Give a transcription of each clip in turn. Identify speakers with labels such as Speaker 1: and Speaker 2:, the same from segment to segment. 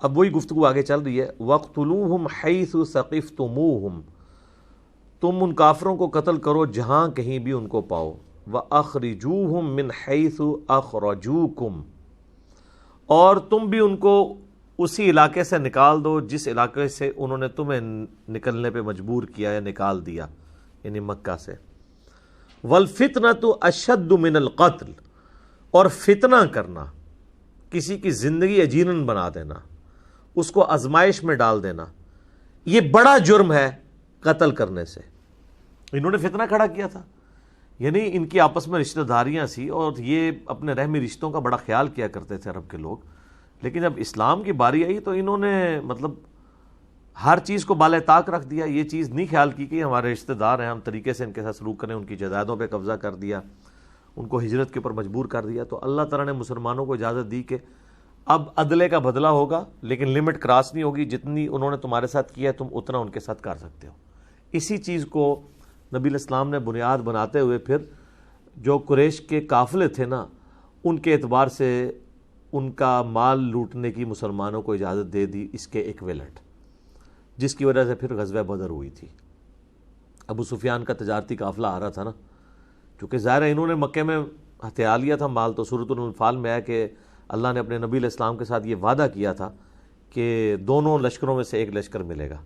Speaker 1: اب وہی گفتگو آگے چل رہی ہے. وَاقْتُلُوهُمْ حَيْثُ ثَقِفْتُمُوهُمْ، تم ان کافروں کو قتل کرو جہاں کہیں بھی ان کو پاؤ. وَأَخْرِجُوهُمْ مِنْ حَيْثُ أَخْرَجُوكُمْ، اور تم بھی ان کو اسی علاقے سے نکال دو جس علاقے سے انہوں نے تمہیں نکلنے پہ مجبور کیا یا نکال دیا، یعنی مکہ سے. وَالْفِتْنَةُ أَشَدُّ مِنَ الْقَتْلِ، اور فتنہ کرنا، کسی کی زندگی یقیناً بنا دینا، اس کو آزمائش میں ڈال دینا، یہ بڑا جرم ہے قتل کرنے سے. انہوں نے فتنہ کھڑا کیا تھا، یعنی ان کی آپس میں رشتہ داریاں سی اور یہ اپنے رحمی رشتوں کا بڑا خیال کیا کرتے تھے عرب کے لوگ. لیکن جب اسلام کی باری آئی تو انہوں نے مطلب ہر چیز کو بالائے طاق رکھ دیا. یہ چیز نہیں خیال کی کہ ہمارے رشتہ دار ہیں، ہم طریقے سے ان کے ساتھ سلوک کریں، ان کی جائیدادوں پہ قبضہ کر دیا، ان کو ہجرت کے اوپر مجبور کر دیا. تو اللہ تعالیٰ نے مسلمانوں کو اجازت دی کہ اب عدلے کا بدلہ ہوگا، لیکن لمٹ کراس نہیں ہوگی. جتنی انہوں نے تمہارے ساتھ کیا تم اتنا ان کے ساتھ کر سکتے ہو. اسی چیز کو نبی علیہ السلام نے بنیاد بناتے ہوئے پھر جو قریش کے قافلے تھے نا، ان کے اعتبار سے ان کا مال لوٹنے کی مسلمانوں کو اجازت دے دی، اس کے ایکویلنٹ، جس کی وجہ سے پھر غزوہ بدر ہوئی تھی. ابو سفیان کا تجارتی قافلہ آ رہا تھا نا، چونکہ ظاہر ہے انہوں نے مکے میں ہتھیار لیا تھا مال. تو سورۃ الانفال میں ہے کہ اللہ نے اپنے نبی علیہ السلام کے ساتھ یہ وعدہ کیا تھا کہ دونوں لشکروں میں سے ایک لشکر ملے گا.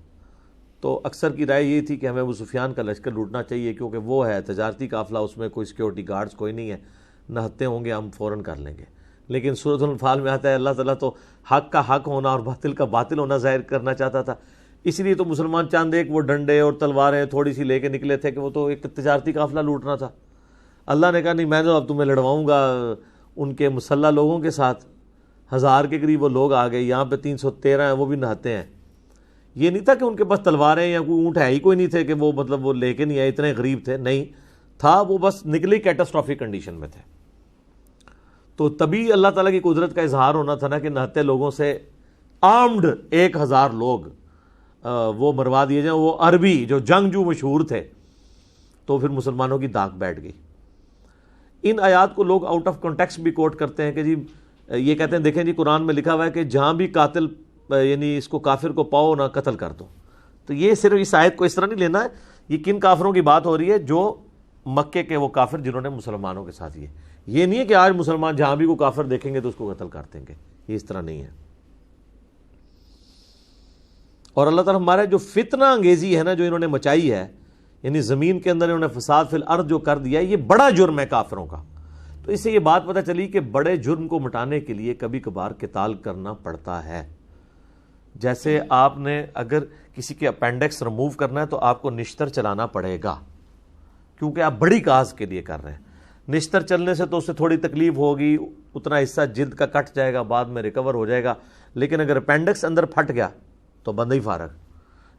Speaker 1: تو اکثر کی رائے یہ تھی کہ ہمیں ابو سفیان کا لشکر لوٹنا چاہیے، کیونکہ وہ ہے تجارتی قافلہ، اس میں کوئی سیکیورٹی گارڈز کوئی نہیں ہے، نہتے ہوں گے، ہم فوراً کر لیں گے. لیکن سورۃ الانفال میں آتا ہے اللہ تعالیٰ تو حق کا حق ہونا اور باطل کا باطل ہونا ظاہر کرنا چاہتا تھا. اس لیے تو مسلمان چاند ایک وہ ڈنڈے اور تلواریں تھوڑی سی لے کے نکلے تھے کہ وہ تو ایک تجارتی قافلہ لوٹنا تھا. اللہ نے کہا نہیں، میں تو اب تمہیں لڑواؤں گا ان کے مسلح لوگوں کے ساتھ. 1000 کے قریب وہ لوگ آ گئے، یہاں پہ 313 ہیں، وہ بھی نہاتے ہیں. یہ نہیں تھا کہ ان کے پاس تلواریں یا کوئی اونٹ ہے ہی کوئی نہیں تھے کہ وہ مطلب وہ لے کے نہیں آئے، اتنے غریب تھے، نہیں تھا، وہ بس نکلی کیٹاسٹرافک کنڈیشن میں تھے. تو تبھی اللہ تعالیٰ کی قدرت کا اظہار ہونا تھا نا کہ نہتے لوگوں سے آرمڈ 1000 لوگ وہ مروا دیے جائیں، وہ عربی جو جنگجو مشہور تھے. تو پھر مسلمانوں کی داغ بیٹھ گئی. ان آیات کو لوگ آؤٹ آف کانٹیکسٹ بھی کوٹ کرتے ہیں کہ جی یہ کہتے ہیں دیکھیں جی قرآن میں لکھا ہوا ہے کہ جہاں بھی قاتل یعنی اس کو کافر کو پاؤ نہ قتل کر دو. تو یہ صرف اس آیت کو اس طرح نہیں لینا ہے، یہ کن کافروں کی بات ہو رہی ہے؟ جو مکے کے وہ کافر جنہوں نے مسلمانوں کے ساتھ یہ نہیں ہے کہ آج مسلمان جہاں بھی کو کافر دیکھیں گے تو اس کو قتل کر دیں گے، یہ اس طرح نہیں ہے. اور اللہ تعالیٰ ہمارے جو فتنہ انگیزی ہے نا جو انہوں نے مچائی ہے، یعنی زمین کے اندر انہوں نے فساد فی الارض جو کر دیا ہے، یہ بڑا جرم ہے کافروں کا. تو اس سے یہ بات پتہ چلی کہ بڑے جرم کو مٹانے کے لیے کبھی کبھار قتال کرنا پڑتا ہے. جیسے آپ نے اگر کسی کے اپینڈکس ریموو کرنا ہے تو آپ کو نشتر چلانا پڑے گا، کیونکہ آپ بڑی کاز کے لیے کر رہے ہیں. نشتر چلنے سے تو اس سے تھوڑی تکلیف ہوگی، اتنا حصہ جلد کا کٹ جائے گا، بعد میں ریکور ہو جائے گا. لیکن اگر اپینڈکس اندر پھٹ گیا تو بندہ ہی فارغ.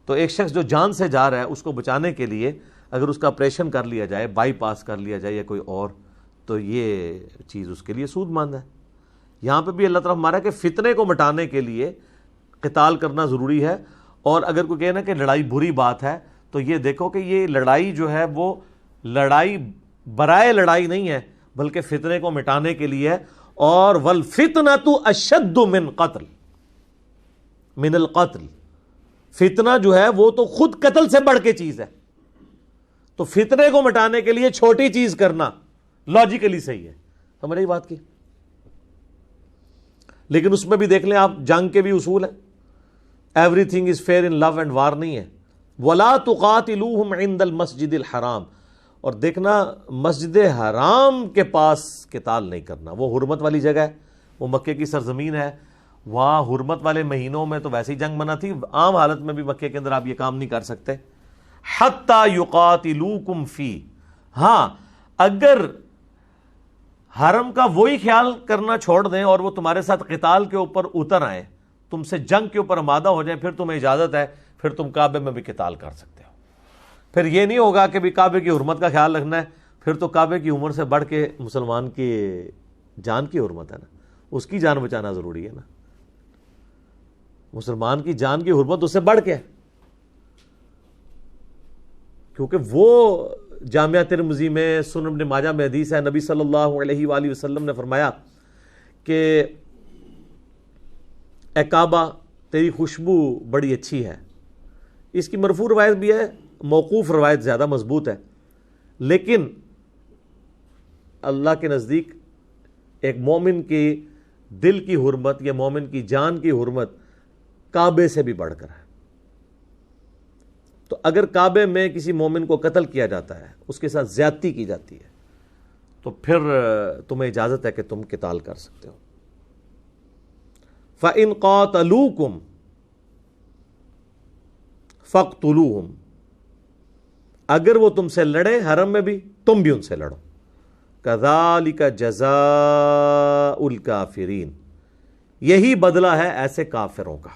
Speaker 1: تو ایک شخص جو جان سے جا رہا ہے اس کو بچانے کے لیے اگر اس کا آپریشن کر لیا جائے، بائی پاس کر لیا جائے یا کوئی اور، تو یہ چیز اس کے لیے سود مند ہے. یہاں پہ بھی اللہ تعالیٰ ہمارا کہ فتنے کو مٹانے کے لیے قتال کرنا ضروری ہے. اور اگر کوئی کہنا کہ لڑائی بری بات ہے تو یہ دیکھو کہ یہ لڑائی جو ہے وہ لڑائی برائے لڑائی نہیں ہے، بلکہ فتنے کو مٹانے کے لیے. اور وَالْفِتْنَةُ أَشَدُّ من القتل، فتنہ جو ہے وہ تو خود قتل سے بڑھ کے چیز ہے. تو فتنے کو مٹانے کے لیے چھوٹی چیز کرنا لاجیکلی صحیح ہے. سمجھ رہی بات کی؟ لیکن اس میں بھی دیکھ لیں آپ، جنگ کے بھی اصول ہیں. Everything is fair in love and war نہیں ہے. وَلَا تُقَاتِلُوهُمْ عِنْدَ الْمَسْجِدِ الْحَرَامِ، اور دیکھنا مسجد حرام کے پاس قتال نہیں کرنا. وہ حرمت والی جگہ ہے، وہ مکے کی سرزمین ہے، وہاں حرمت والے مہینوں میں تو ویسے ہی جنگ منع تھی، عام حالت میں بھی مکے کے اندر آپ یہ کام نہیں کر سکتے. حَتَّى يُقَاتِلُوكُمْ فِي، ہاں اگر حرم کا وہی خیال کرنا چھوڑ دیں اور وہ تمہارے ساتھ قتال کے اوپر اتر آئیں، تم سے جنگ کے اوپر آمادہ ہو جائیں، پھر تمہیں اجازت ہے، پھر تم کعبے میں بھی قتال کر سکتے ہو. پھر یہ نہیں ہوگا کہ بھی کعبے کی حرمت کا خیال رکھنا ہے، پھر تو کعبے کی عمر سے بڑھ کے مسلمان کی جان کی حرمت ہے نا، اس کی جان بچانا ضروری ہے نا. مسلمان کی جان کی حرمت اس سے بڑھ کے ہے، کیونکہ وہ جامعہ ترمذی میں، سنن ابن ماجہ میں حدیث ہے، نبی صلی اللہ علیہ وآلہ وسلم نے فرمایا کہ اے کعبہ تیری خوشبو بڑی اچھی ہے. اس کی مرفوع روایت بھی ہے, موقوف روایت زیادہ مضبوط ہے, لیکن اللہ کے نزدیک ایک مومن کی دل کی حرمت یا مومن کی جان کی حرمت کعبے سے بھی بڑھ کر ہے. تو اگر کعبے میں کسی مومن کو قتل کیا جاتا ہے, اس کے ساتھ زیادتی کی جاتی ہے, تو پھر تمہیں اجازت ہے کہ تم قتال کر سکتے ہو. فَإِن قَاتَلُوكُمْ فَاقْتُلُوهُمْ, اگر وہ تم سے لڑے حرم میں بھی, تم بھی ان سے لڑو. كَذَلِكَ جَزَاءُ الْكَافِرِينَ, یہی بدلہ ہے ایسے کافروں کا.